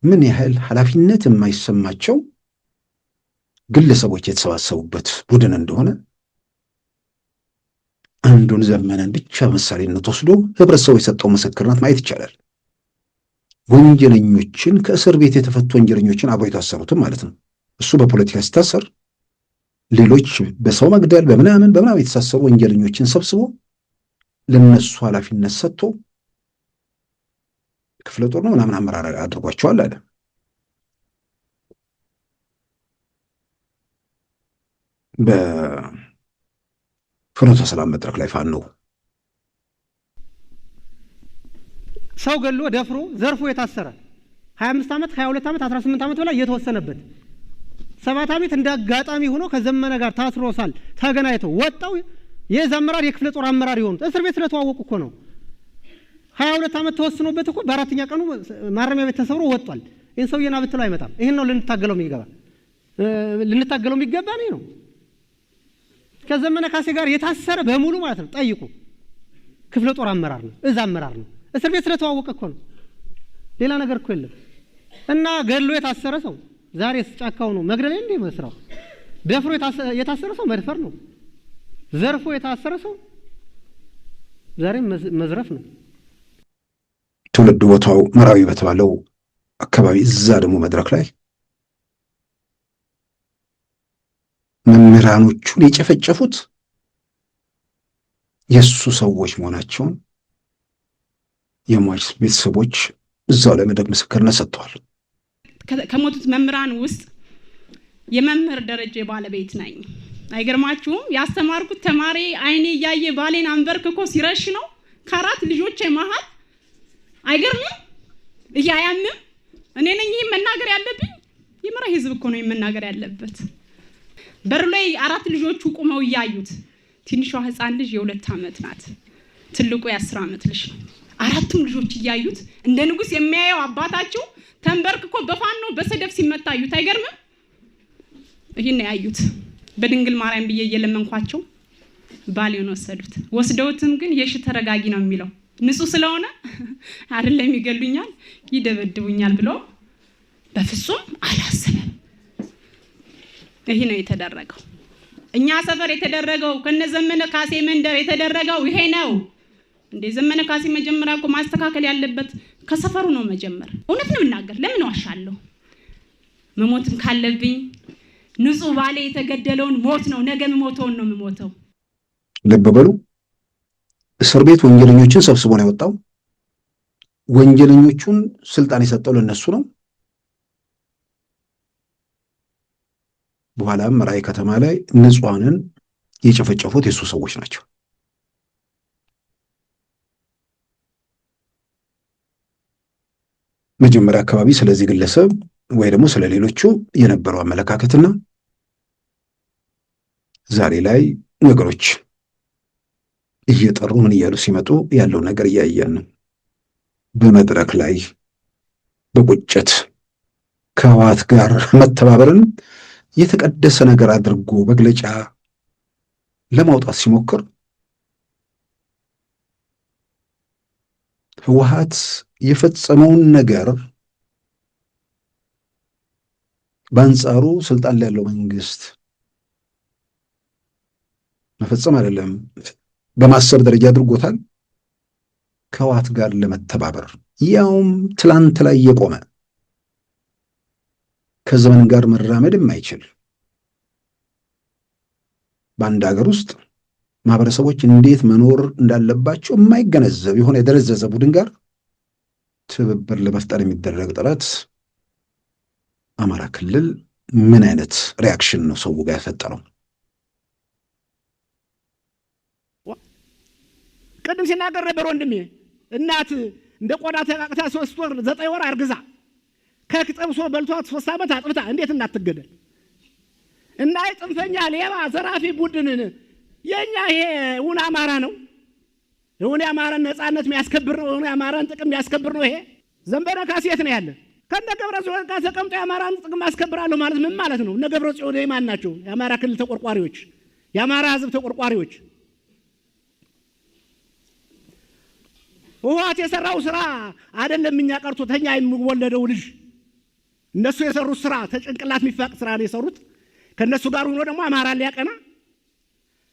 ምን ያህል ኃላፊነት የማይሰማቸው ግለሰቦች የተሰባሰቡበት ቡድን እንደሆነ አንዱን ዘመነን ብቻ ምሳሌነት ወስዶ ህብረተሰቡ የሰጠው ምስክርነት ማየት ይቻላል። ወንጀለኞችን ከእስር ቤት የተፈቱ ወንጀለኞችን አብሮ የታሰሩትም ማለት ነው። እሱ በፖለቲካ ሲታሰር ሌሎች በሰው መግደል በምናምን የተሳሰሩ ወንጀለኞችን ሰብስቦ ለነሱ ኃላፊነት ሰጥቶ ክፍለ ጦር ነው ምናምን አመራር አድርጓቸዋል አለ። በፍኖተ ሰላም መድረክ ላይ ፋኖ ሰው ገሎ ደፍሮ ዘርፎ የታሰረ 25 ዓመት 22 ዓመት 18 ዓመት በላይ የተወሰነበት 7 ዓመት እንዳጋጣሚ ሆኖ ከዘመነ ጋር ታስሮሳል ተገናኝተው ወጣው የዛ አመራር የክፍለ ጦር አመራር ይሆኑት እስር ቤት ስለተዋወቁ እኮ ነው። 22 ዓመት ተወስኖበት እኮ በአራተኛ ቀኑ ማረሚያ ቤት ተሰብሮ ወጥቷል። ይሄን ሰውዬና ብትለው አይመጣም። ይሄን ነው ልንታገለው የሚገባ ነው። ከዘመነ ካሴ ጋር የታሰረ በሙሉ ማለት ነው ጠይቁ። ክፍለ ጦር አመራር ነው፣ እዛ አመራር ነው። እስር ቤት ስለተዋወቀ እኮ ነው። ሌላ ነገር እኮ የለም። እና ገድሎ የታሰረ ሰው ዛሬ ጫካው ነው መግደል እንዴ መስራው? ደፍሮ የታሰረ ሰው መድፈር ነው። ዘርፎ የታሰረ ሰው ዛሬ መዝረፍ ነው። ትውልድ ቦታው መራዊ በተባለው አካባቢ እዛ ደግሞ መድረክ ላይ መምህራኖቹን የጨፈጨፉት የሱ ሰዎች መሆናቸውን የሟች ቤተሰቦች እዛው ላይ መድረክ ምስክርነት ሰጥተዋል። ከሞቱት መምህራን ውስጥ የመምህር ደረጃ ባለቤት ነኝ። አይገርማችሁም? ያስተማርኩት ተማሪ አይኔ እያየ ባሌን አንበርክኮ ሲረሽ ነው ከአራት ልጆቼ መሃል። አይገርምም? እያያምም እኔ ነኝ ይሄን መናገር ያለብኝ? የመራ ህዝብ እኮ ነው መናገር ያለበት። በር ላይ አራት ልጆቹ ቆመው እያዩት፣ ትንሿ ህፃን ልጅ የ2 ዓመት ናት፣ ትልቁ የ10 ዓመት ልጅ ነው። አራቱም ልጆች እያዩት እንደ ንጉስ የሚያየው አባታቸው ተንበርክኮ በፋኖ በሰደፍ ሲመታዩት አይገርምም? ይሄን ያዩት በድንግል ማርያም ብዬ እየለመንኳቸው ባሌውን ወሰዱት። ወስደውትም ግን የሽ ተረጋጊ ነው የሚለው ንጹህ ስለሆነ አይደለም ይገሉኛል ይደበድቡኛል ብሎ በፍጹም አላሰበም። ይሄ ነው የተደረገው። እኛ ሰፈር የተደረገው ከነዘመነ ካሴ መንደር የተደረገው ይሄ ነው። እንደ ዘመነ ካሴ መጀመሪያ እኮ ማስተካከል ያለበት ከሰፈሩ ነው መጀመር። እውነት ነው እናገር። ለምን ዋሻለሁ? መሞትም ካለብኝ ንጹህ ባሌ የተገደለውን ሞት ነው ነገ መሞተውን ነው የምሞተው። ልብ በሉ። እስር ቤት ወንጀለኞችን ሰብስቦ ነው የወጣው። ወንጀለኞቹን ስልጣን የሰጠው ለነሱ ነው። በኋላም ራይ ከተማ ላይ ንጹሃንን የጨፈጨፉት የሱ ሰዎች ናቸው። መጀመሪያ አካባቢ ስለዚህ ግለሰብ ወይ ደግሞ ስለሌሎቹ የነበረው አመለካከትና ዛሬ ላይ ነገሮች እየጠሩ ምን እያሉ ሲመጡ ያለው ነገር እያየን ነው። በመድረክ ላይ በቁጭት ከህወሓት ጋር መተባበርን የተቀደሰ ነገር አድርጎ መግለጫ ለማውጣት ሲሞክር ህወሓት የፈጸመውን ነገር በአንጻሩ ስልጣን ላይ ያለው መንግስት መፈጸም አይደለም በማሰብ ደረጃ አድርጎታል። ከህወሓት ጋር ለመተባበር ያውም ትላንት ላይ የቆመ ከዘመን ጋር መራመድ የማይችል በአንድ ሀገር ውስጥ ማህበረሰቦች እንዴት መኖር እንዳለባቸው የማይገነዘብ የሆነ የደረዘዘ ቡድን ጋር ትብብር ለመፍጠር የሚደረግ ጥረት አማራ ክልል ምን አይነት ሪያክሽን ነው ሰው ጋር ያፈጠረው? ቅድም ሲናገር ነበር ወንድሜ። እናት እንደ ቆዳ ተቃቅታ 3 ወር 9 ወር አርግዛ ከቅጠብሶ በልቷት 3 ዓመት አጥብታ እንዴት እናትገደል? እና ጽንፈኛ ሌባ ዘራፊ ቡድንን የኛ ይሄ እውን አማራ ነው። እውን አማራን ነፃነት የሚያስከብር ነው። እውን አማራን ጥቅም የሚያስከብር ነው። ይሄ ዘመነ ካሴ የት ነው ያለ? ከነ ገብረ ጽዮን ጋር ተቀምጦ የአማራን ጥቅም አስከብራለሁ ማለት ምን ማለት ነው? እነ ገብረ ጽዮን የማን ናቸው? የአማራ ክልል ተቆርቋሪዎች፣ የአማራ ህዝብ ተቆርቋሪዎች። ህወሓት የሰራው ስራ አይደለም እኛ ቀርቶ ተኛ የሚወለደው ልጅ እነሱ የሰሩት ስራ ተጭንቅላት የሚፋቅ ስራ ነው የሰሩት። ከነሱ ጋር ሆኖ ደግሞ አማራ ሊያቀና